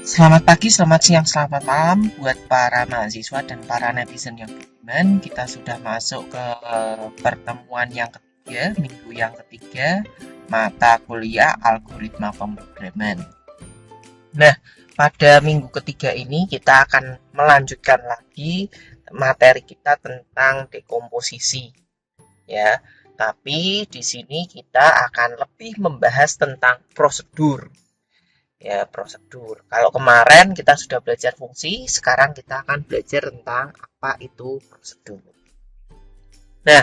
Selamat pagi, selamat siang, selamat malam buat para mahasiswa dan para netizen yang beriman. Kita sudah masuk ke pertemuan yang ketiga, minggu yang ketiga, mata kuliah algoritma pemrograman. Nah, pada minggu ketiga ini kita akan melanjutkan lagi materi kita tentang dekomposisi. Ya, tapi di sini kita akan lebih membahas tentang prosedur. Ya, prosedur. Kalau kemarin kita sudah belajar fungsi, sekarang kita akan belajar tentang apa itu prosedur. Nah,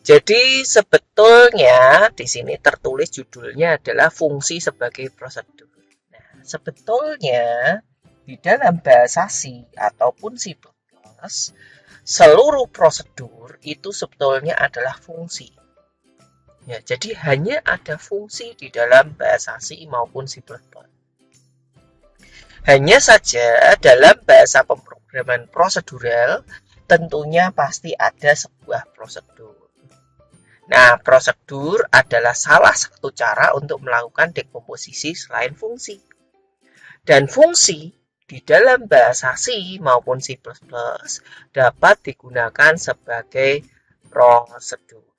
jadi sebetulnya di sini tertulis judulnya adalah fungsi sebagai prosedur. Nah, sebetulnya di dalam bahasa C ataupun C++, seluruh prosedur itu sebetulnya adalah fungsi. Ya, jadi hanya ada fungsi di dalam bahasa C maupun C++. Hanya saja dalam bahasa pemrograman prosedural tentunya pasti ada sebuah prosedur. Nah, prosedur adalah salah satu cara untuk melakukan dekomposisi selain fungsi. Dan fungsi di dalam bahasa C maupun C++ dapat digunakan sebagai prosedur.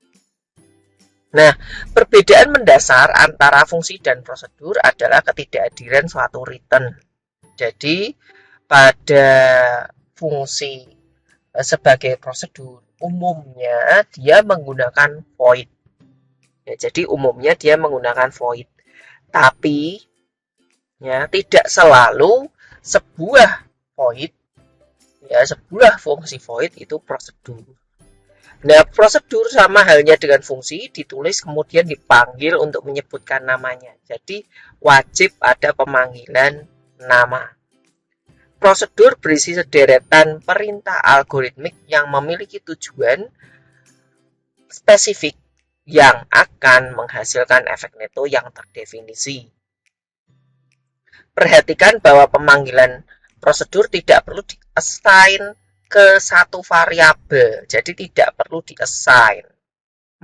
Nah, perbedaan mendasar antara fungsi dan prosedur adalah ketidakhadiran suatu return. Jadi, pada fungsi sebagai prosedur, umumnya dia menggunakan void. Ya, jadi, umumnya dia menggunakan void. Tapi, ya, tidak selalu sebuah void, ya, sebuah fungsi void itu prosedur. Nah, prosedur sama halnya dengan fungsi, ditulis kemudian dipanggil untuk menyebutkan namanya. Jadi, wajib ada pemanggilan nama. Prosedur berisi sederetan perintah algoritmik yang memiliki tujuan spesifik yang akan menghasilkan efek neto yang terdefinisi. Perhatikan bahwa pemanggilan prosedur tidak perlu di-assign ke satu variabel, jadi tidak perlu di-assign.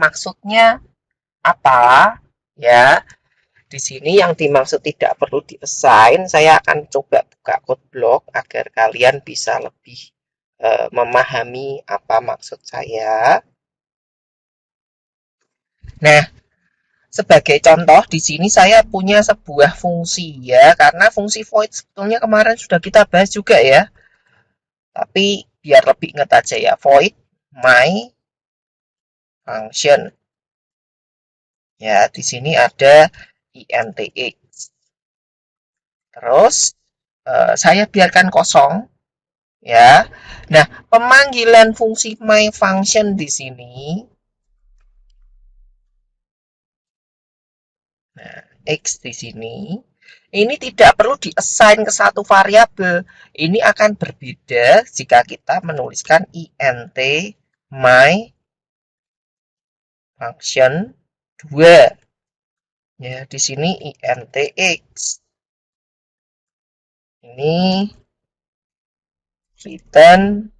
Maksudnya apa? Ya, di sini yang dimaksud tidak perlu di-assign, saya akan coba buka code block agar kalian bisa lebih memahami apa maksud saya. Nah, sebagai contoh di sini saya punya sebuah fungsi ya, karena fungsi void sebetulnya kemarin sudah kita bahas juga ya. Tapi biar lebih ingat aja ya, void my function. Ya, di sini ada intx. Terus saya biarkan kosong ya. Nah, pemanggilan fungsi my function di sini, nah, x di sini, ini tidak perlu di-assign ke satu variabel. Ini akan berbeda jika kita menuliskan int my function 2. Ya, di sini intx. Ini return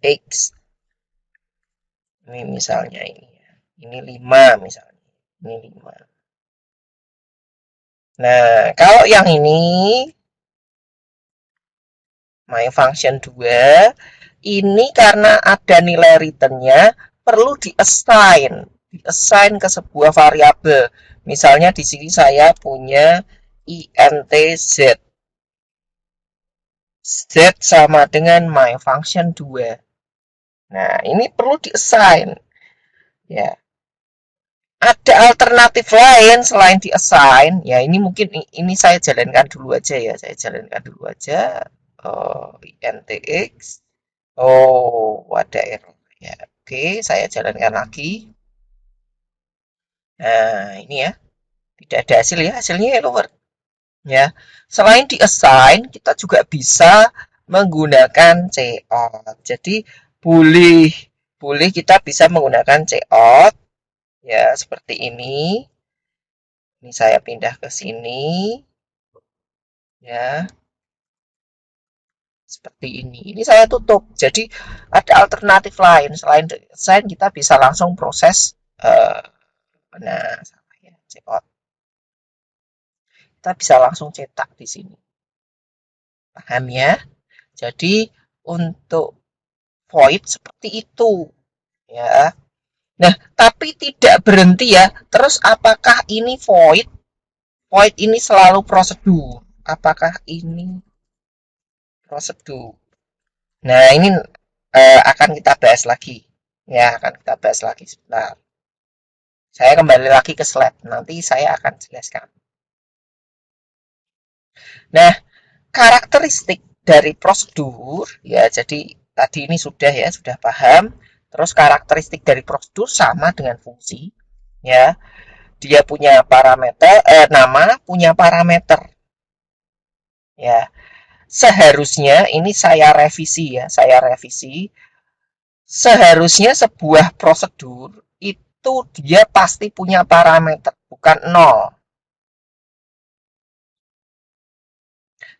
x. Ini misalnya ini ya. Ini 5 misalnya. Ini 5. Nah, kalau yang ini my function 2 ini karena ada nilai returnnya perlu di-assign ke sebuah variabel. Misalnya di sini saya punya int z. Z sama dengan my function 2. Nah, ini perlu di-assign. Ya. Ada alternatif lain selain di-assign. Ya, ini mungkin ini saya jalankan dulu aja ya. Saya jalankan dulu aja. Intx. Oh, ada error. Ya, oke, saya jalankan lagi. Nah, ini ya. Tidak ada hasil ya. Hasilnya error. Ya. Selain di-assign, kita juga bisa menggunakan cout. Jadi boleh kita bisa menggunakan cout ya seperti ini. Ini saya pindah ke sini. Ya. Seperti ini. Ini saya tutup. Jadi ada alternatif lain selain desain kita bisa langsung proses nah salah ya cout. kita bisa langsung cetak di sini. Paham ya? Jadi untuk void seperti itu ya. Nah, tapi tidak berhenti ya. Terus apakah ini void? Void ini selalu prosedur. Apakah ini prosedur? Nah, ini akan kita bahas lagi. Ya, akan kita bahas lagi sebentar. Saya kembali lagi ke slide. Nanti saya akan jelaskan. Nah, karakteristik dari prosedur ya, jadi tadi ini sudah paham. Terus karakteristik dari prosedur sama dengan fungsi ya. Dia punya parameter nama punya parameter ya. Seharusnya ini saya revisi ya, seharusnya sebuah prosedur itu dia pasti punya parameter, bukan nol.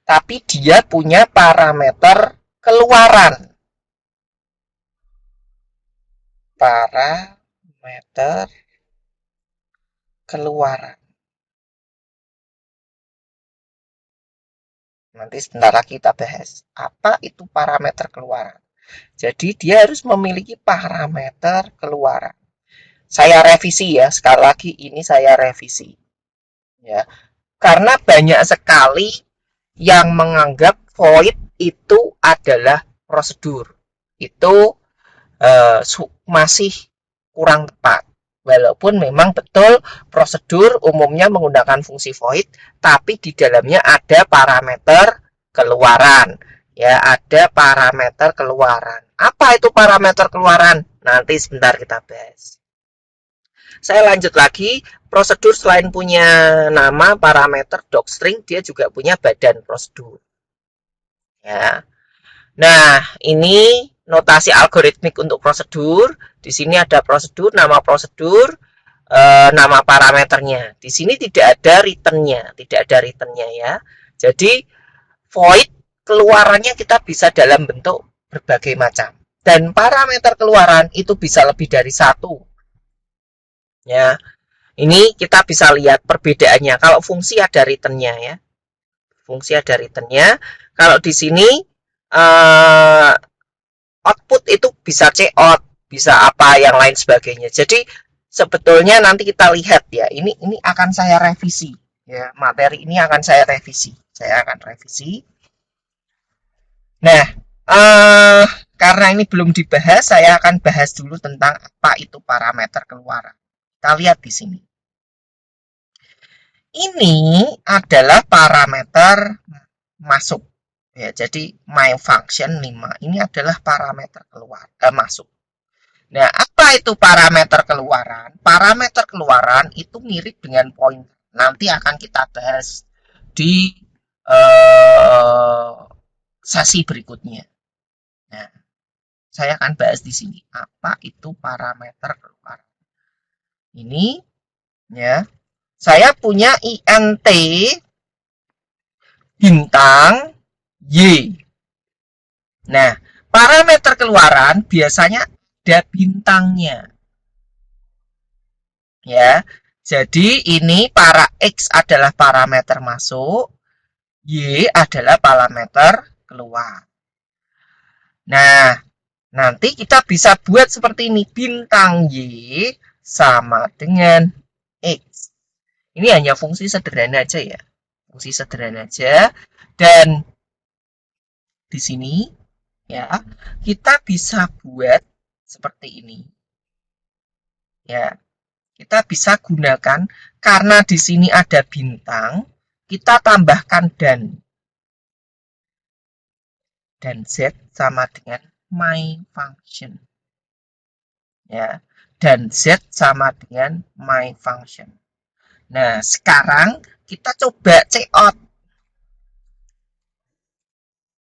Tapi dia punya parameter keluaran. Parameter keluaran. Nanti sebentar lagi kita bahas. Apa itu parameter keluaran? Jadi dia harus memiliki parameter keluaran. Saya revisi ya, sekali lagi ini saya revisi. Ya. Karena banyak sekali yang menganggap void itu adalah prosedur. Itu masih kurang tepat. Walaupun memang betul prosedur umumnya menggunakan fungsi void, tapi di dalamnya ada parameter keluaran. Ya, ada parameter keluaran. Apa itu parameter keluaran? Nanti sebentar kita bahas. Saya lanjut lagi, prosedur selain punya nama, parameter, docstring, dia juga punya badan prosedur. Ya. Nah, ini notasi algoritmik untuk prosedur. Di sini ada prosedur, nama parameternya. Di sini tidak ada returnnya, ya. Jadi void keluarannya kita bisa dalam bentuk berbagai macam. Dan parameter keluaran itu bisa lebih dari satu. Ya, ini kita bisa lihat perbedaannya. Kalau fungsi ada returnnya ya, Kalau di sini output itu bisa cout, bisa apa yang lain sebagainya. Jadi sebetulnya nanti kita lihat ya, ini akan saya revisi ya, materi ini akan saya revisi. Nah, karena ini belum dibahas, saya akan bahas dulu tentang apa itu parameter keluaran. Kita lihat di sini. Ini adalah parameter masuk. Ya, jadi my function 5 ini adalah parameter masuk. Nah, apa itu parameter keluaran? Parameter keluaran itu mirip dengan pointer. Nanti akan kita bahas di sesi berikutnya. Nah, saya akan bahas di sini apa itu parameter keluaran. Ini ya. Saya punya int bintang y. Nah, parameter keluaran biasanya ada bintangnya. Ya. Jadi ini para x adalah parameter masuk, y adalah parameter keluar. Nah, nanti kita bisa buat seperti ini. Bintang y sama dengan x. Ini hanya fungsi sederhana aja ya. Dan di sini ya, kita bisa buat seperti ini. Ya. Kita bisa gunakan karena di sini ada bintang, kita tambahkan dan z sama dengan my function. Ya. Dan z sama dengan my function. Nah, sekarang kita coba cout.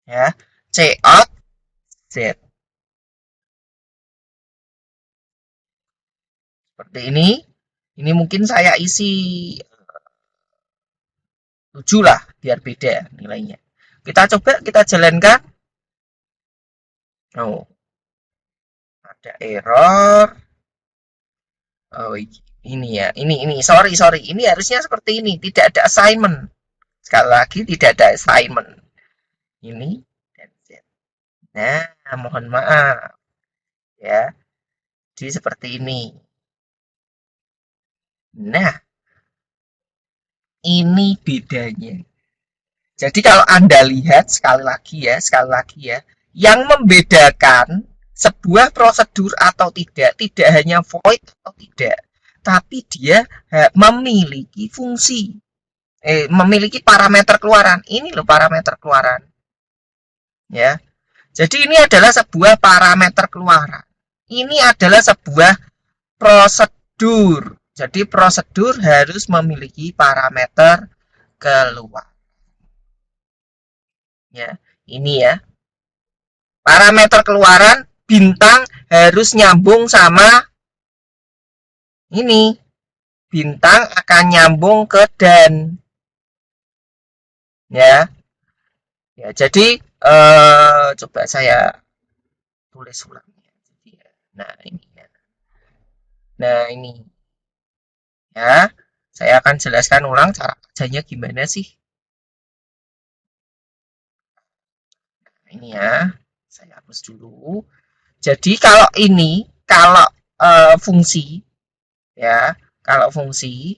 Ya, cout z. Seperti ini. Ini mungkin saya isi 7 lah, biar beda nilainya. Kita coba, kita jalankan. Oh, ada error. Oh, ini ya. Ini. Sorry. Ini harusnya seperti ini. Tidak ada assignment. Sekali lagi tidak ada assignment. Ini dan Z. Nah, mohon maaf ya. Jadi seperti ini. Nah, ini bedanya. Jadi kalau Anda lihat sekali lagi ya, yang membedakan sebuah prosedur atau tidak hanya void atau tidak, tapi dia memiliki fungsi, memiliki parameter keluaran. Ini loh parameter keluaran, ya. Jadi ini adalah sebuah parameter keluaran. Ini adalah sebuah prosedur. Jadi prosedur harus memiliki parameter keluar. Ya, ini ya. Parameter keluaran bintang harus nyambung sama ini. Bintang akan nyambung ke dan. Ya. Ya, jadi coba saya tulis ulang. Nah, ini ya. Nah, ini. Ya. Saya akan jelaskan ulang cara kerjanya gimana sih. Nah, ini ya. Saya hapus dulu. Jadi kalau fungsi ya, kalau fungsi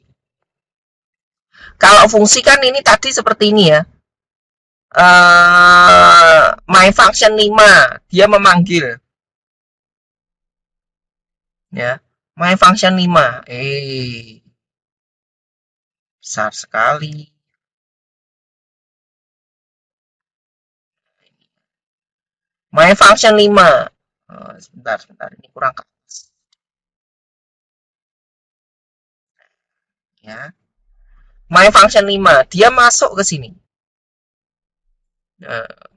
kan ini tadi seperti ini ya. My function 5 dia memanggil ya. My function 5 besar sekali. My function 5 sebentar ini kurang keras ya. My function 5 dia masuk ke sini.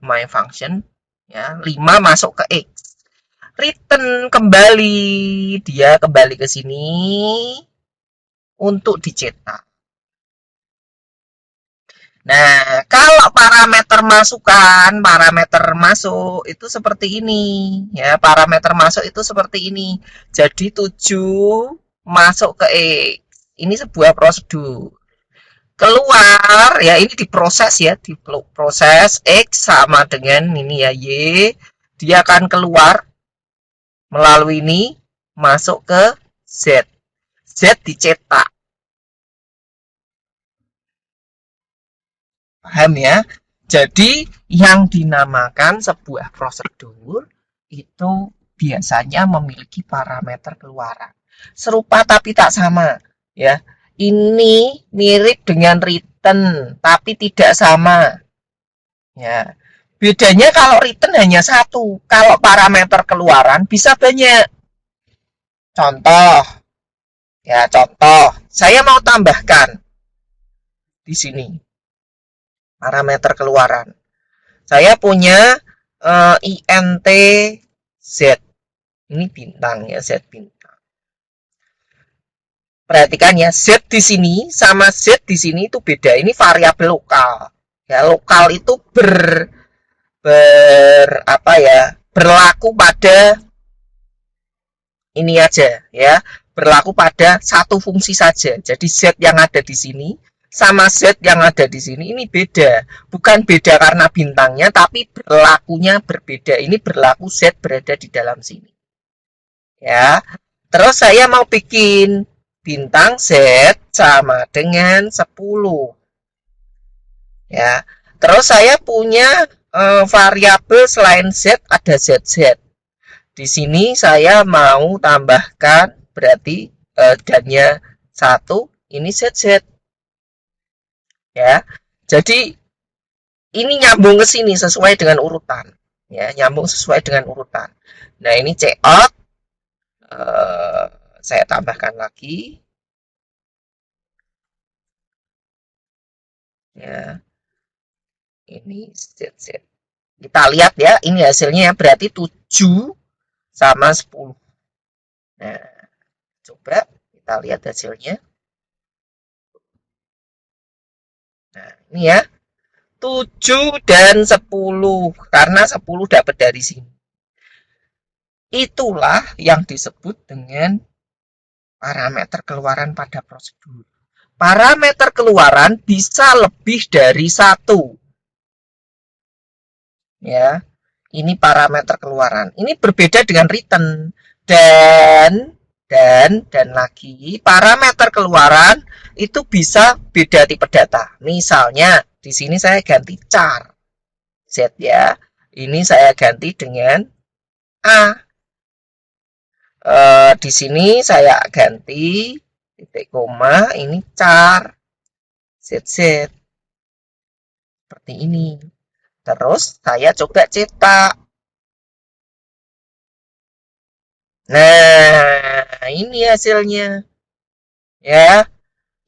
My function ya 5 masuk ke X. Return kembali, dia kembali ke sini untuk dicetak. Nah, kalau parameter masuk itu seperti ini ya, parameter masuk itu seperti ini. Jadi 7 masuk ke X. Ini sebuah prosedur. Keluar ya, ini diproses ya, diproses X sama dengan ini ya Y. Dia akan keluar melalui ini masuk ke Z. Z dicetak. Paham ya? Jadi yang dinamakan sebuah prosedur itu biasanya memiliki parameter keluaran. Serupa tapi tak sama ya. Ini mirip dengan return tapi tidak sama. Ya. Bedanya kalau return hanya satu, kalau parameter keluaran bisa banyak. Contoh, ya contoh, saya mau tambahkan di sini parameter keluaran. Saya punya int z, ini bintang ya, z bintang. Perhatikan ya, z di sini sama z di sini itu beda. Ini variabel lokal. Ya, lokal itu berlaku pada ini aja ya, berlaku pada satu fungsi saja. Jadi z yang ada di sini sama z yang ada di sini ini beda. Bukan beda karena bintangnya, tapi berlakunya berbeda. Ini berlaku z berada di dalam sini. Ya. Terus saya mau bikin bintang z sama dengan 10. Ya. Terus saya punya variabel selain z ada zz. Di sini saya mau tambahkan berarti dannya 1, ini zz. Ya. Jadi ini nyambung ke sini sesuai dengan urutan. Ya, nyambung sesuai dengan urutan. Nah, ini cout saya tambahkan lagi. Ya. Ini zz. Kita lihat ya, ini hasilnya berarti 7 sama 10. Nah, coba kita lihat hasilnya. Nah, ini ya. 7 dan 10 karena 10 dapat dari sini. Itulah yang disebut dengan parameter keluaran pada prosedur. parameter keluaran bisa lebih dari satu. Ya, ini parameter keluaran. Ini berbeda dengan return. Dan lagi parameter keluaran itu bisa beda tipe data. Misalnya di sini saya ganti char Z ya. Ini saya ganti dengan A. Di sini saya ganti titik koma, ini char ZZ. Seperti ini. Terus saya coba cetak. Nah, ini hasilnya. Ya,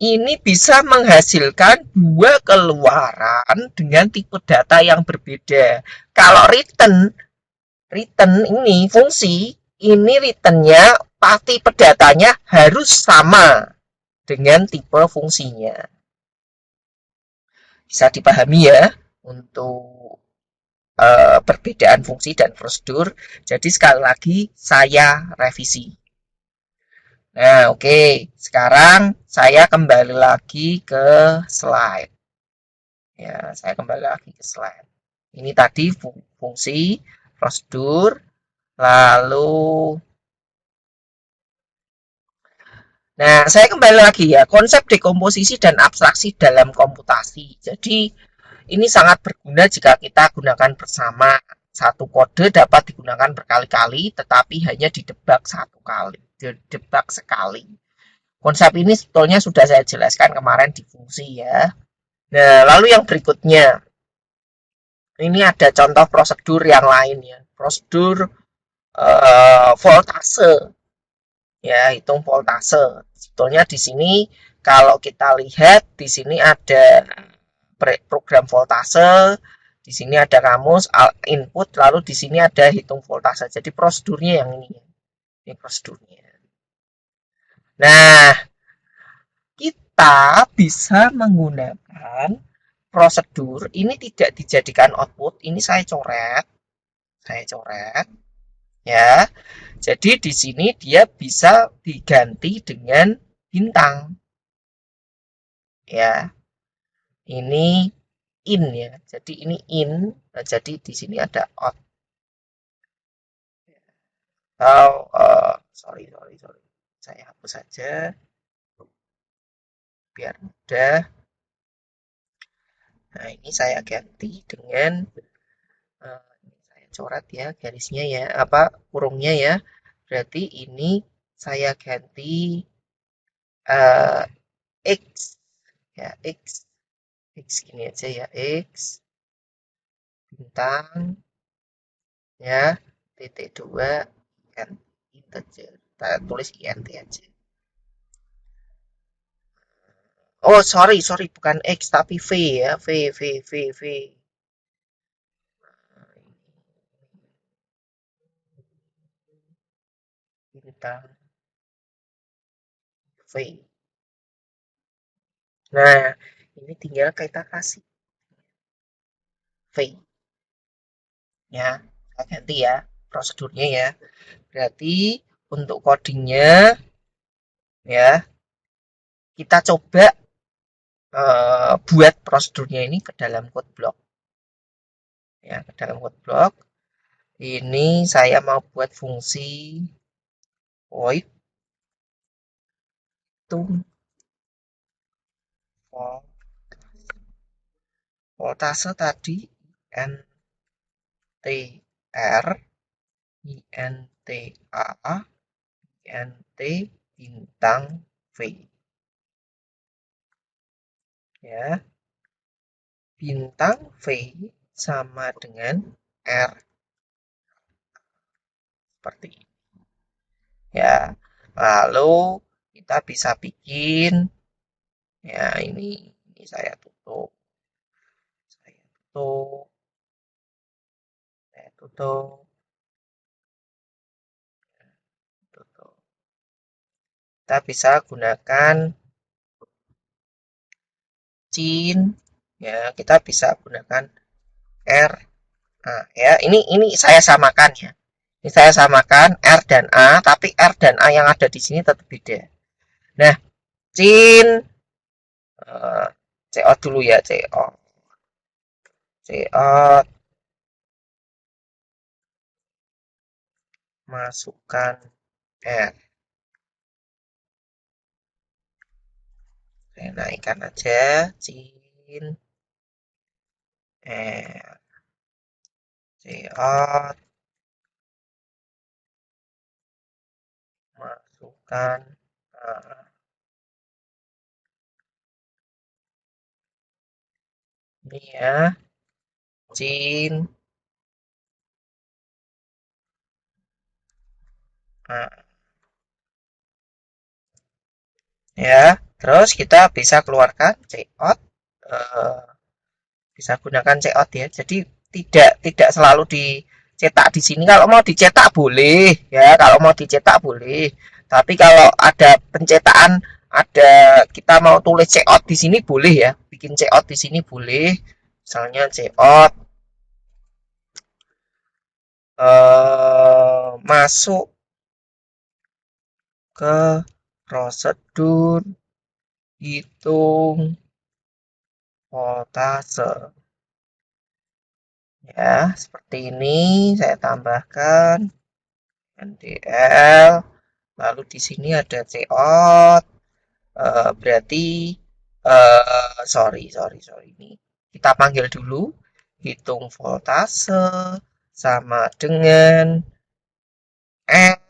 ini bisa menghasilkan dua keluaran dengan tipe data yang berbeda. Kalau return ini fungsi, ini returnnya tipe datanya harus sama dengan tipe fungsinya. Bisa dipahami ya untuk perbedaan fungsi dan prosedur. Jadi sekali lagi saya revisi. Nah, oke. Sekarang saya kembali lagi ke slide. Ya, saya kembali lagi ke slide. Ini tadi fungsi, prosedur, lalu nah, saya kembali lagi ya, konsep dekomposisi dan abstraksi dalam komputasi. Jadi, ini sangat berguna jika kita gunakan bersama. Satu kode dapat digunakan berkali-kali, tetapi hanya didebak sekali. Konsep ini sebetulnya sudah saya jelaskan kemarin di fungsi ya. Nah, lalu yang berikutnya. Ini ada contoh prosedur yang lain ya. Prosedur voltase. Ya, hitung voltase. Sebetulnya di sini kalau kita lihat di sini ada program voltase, di sini ada kamus input, lalu di sini ada hitung voltase. Jadi prosedurnya yang ini. Ini prosedurnya. Nah, kita bisa menggunakan prosedur ini tidak dijadikan output. Ini saya coret ya. Jadi di sini dia bisa diganti dengan bintang. Ya. Ini in ya. Jadi ini in. Nah, jadi di sini ada out. Sorry. Saya hapus saja biar mudah. Nah, ini saya ganti dengan saya coret ya garisnya ya, kurungnya ya. Berarti ini saya ganti X ya, X gini aja ya, X bintang ya, titik 2 integer. Kita tulis int aja. Oh, sorry, bukan X tapi V ya, V. Bintang V. Nah, ini tinggal kita kasih V. Ya, saya ganti ya prosedurnya ya. Berarti untuk codingnya ya, kita coba buat prosedurnya ini ke dalam code block. Ya, ke dalam code block. Ini saya mau buat fungsi void to voltase tadi intr inta int bintang V ya, bintang V sama dengan R seperti ini ya. Lalu kita bisa bikin ya, ini saya tutup kita bisa gunakan cin ya, kita bisa gunakan R. Nah, ya, ini saya samakan ya. Ini saya samakan R dan A, tapi R dan A yang ada di sini tetap beda. Nah, cin Cout dulu ya, cout, masukkan R. Saya naikkan aja, cin, R, cout, masukkan ini ya, cin, ya. Terus kita bisa keluarkan cout, eh, bisa gunakan cout ya. Jadi tidak selalu dicetak di sini. Kalau mau dicetak boleh ya, kalau mau dicetak boleh. Tapi kalau ada pencetakan, ada kita mau tulis cout di sini boleh ya. Bikin cout di sini boleh. Misalnya cout masuk ke prosedur hitung voltase. Ya, seperti ini saya tambahkan NDL. Lalu di sini ada cout. Berarti sorry ini kita panggil dulu hitung voltase sama dengan R,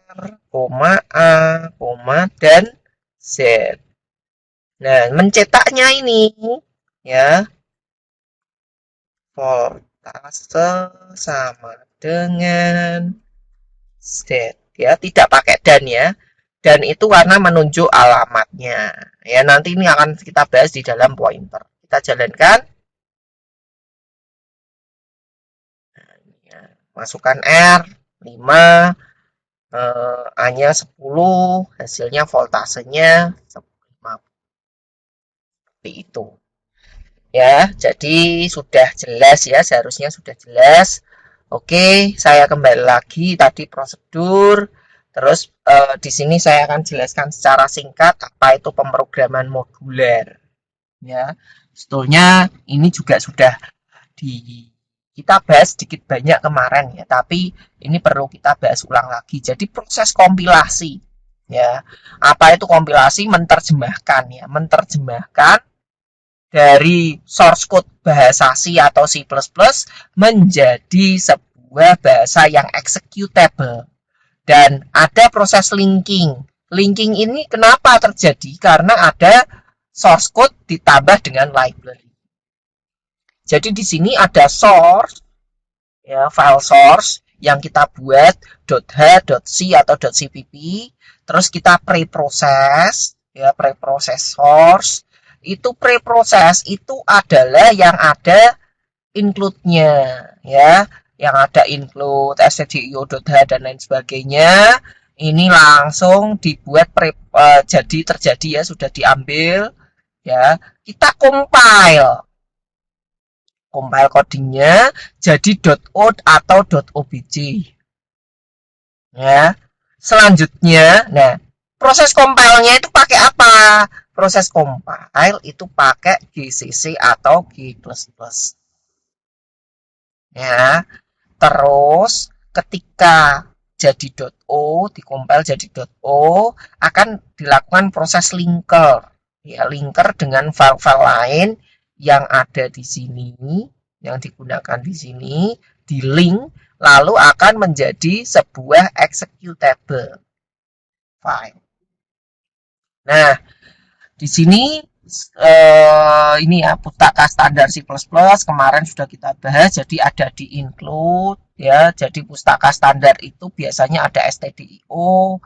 A, dan Z. Nah, mencetaknya ini ya voltase sama dengan Z ya, tidak pakai dan ya. Dan itu karena menunjuk alamatnya. Ya, nanti ini akan kita bahas di dalam pointer. Kita jalankan. Masukkan R 5, A-nya 10, hasilnya voltasenya 5. Seperti itu. Ya, jadi sudah jelas ya, seharusnya sudah jelas. Oke, saya kembali lagi tadi prosedur. Terus di sini saya akan jelaskan secara singkat apa itu pemrograman moduler. Ya, sebetulnya ini juga sudah kita bahas sedikit banyak kemarin ya, tapi ini perlu kita bahas ulang lagi. Jadi proses kompilasi ya. Apa itu kompilasi? Menerjemahkan ya, menerjemahkan dari source code bahasa C atau C++ menjadi sebuah bahasa yang executable. Dan ada proses linking. Linking ini kenapa terjadi? Karena ada source code ditambah dengan library. Jadi di sini ada source, ya, file source yang kita buat .h, .c atau .cpp. Terus kita preproses, ya, preproses source. Itu preproses itu adalah yang ada include-nya, ya, yang ada include stdio.h dan lain sebagainya. Ini langsung dibuat jadi terjadi ya, sudah diambil, ya. Kita compile codingnya jadi .o atau .obj. Ya. Selanjutnya, nah, proses compile-nya itu pakai apa? Proses compile itu pakai GCC atau G++. Ya. Terus ketika jadi .o, dikompil jadi .o, akan dilakukan proses linker. Ya, linker dengan file-file lain yang ada di sini, yang digunakan di sini, di link, lalu akan menjadi sebuah executable file. Nah, di sini ini ya pustaka standar C++ kemarin sudah kita bahas, jadi ada di include ya. Jadi pustaka standar itu biasanya ada stdio,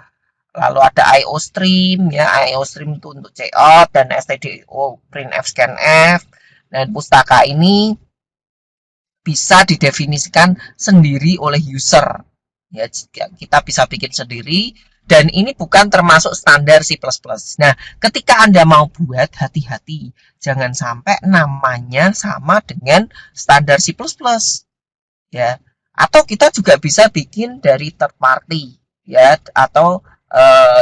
lalu ada IOStream ya, IOStream itu untuk cout dan stdio printf scanf. Dan pustaka ini bisa didefinisikan sendiri oleh user. Ya, kita bisa bikin sendiri dan ini bukan termasuk standar C++. Nah, ketika Anda mau buat, hati-hati. Jangan sampai namanya sama dengan standar C++. Ya. Atau kita juga bisa bikin dari third party ya, atau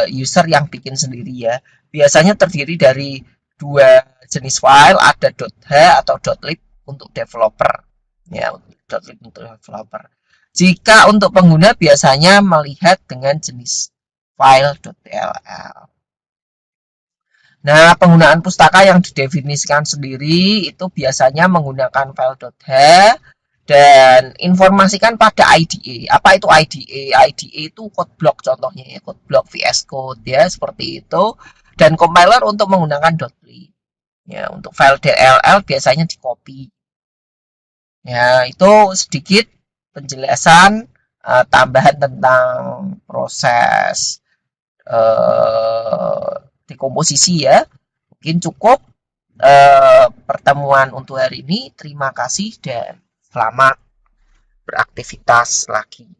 user yang bikin sendiri ya. Biasanya terdiri dari dua jenis file, ada .h atau .lib untuk developer. Ya, .lib untuk developer. Jika untuk pengguna biasanya melihat dengan jenis file .dll. Nah, penggunaan pustaka yang didefinisikan sendiri itu biasanya menggunakan file.h dan informasikan pada IDE. Apa itu IDE? IDE itu code block contohnya ya, code block VS Code ya, seperti itu. Dan compiler untuk menggunakan .lib. Ya, untuk file DLL biasanya di copy. Ya, itu sedikit penjelasan tambahan tentang proses dekomposisi ya. Mungkin cukup pertemuan untuk hari ini. Terima kasih dan selamat beraktivitas lagi.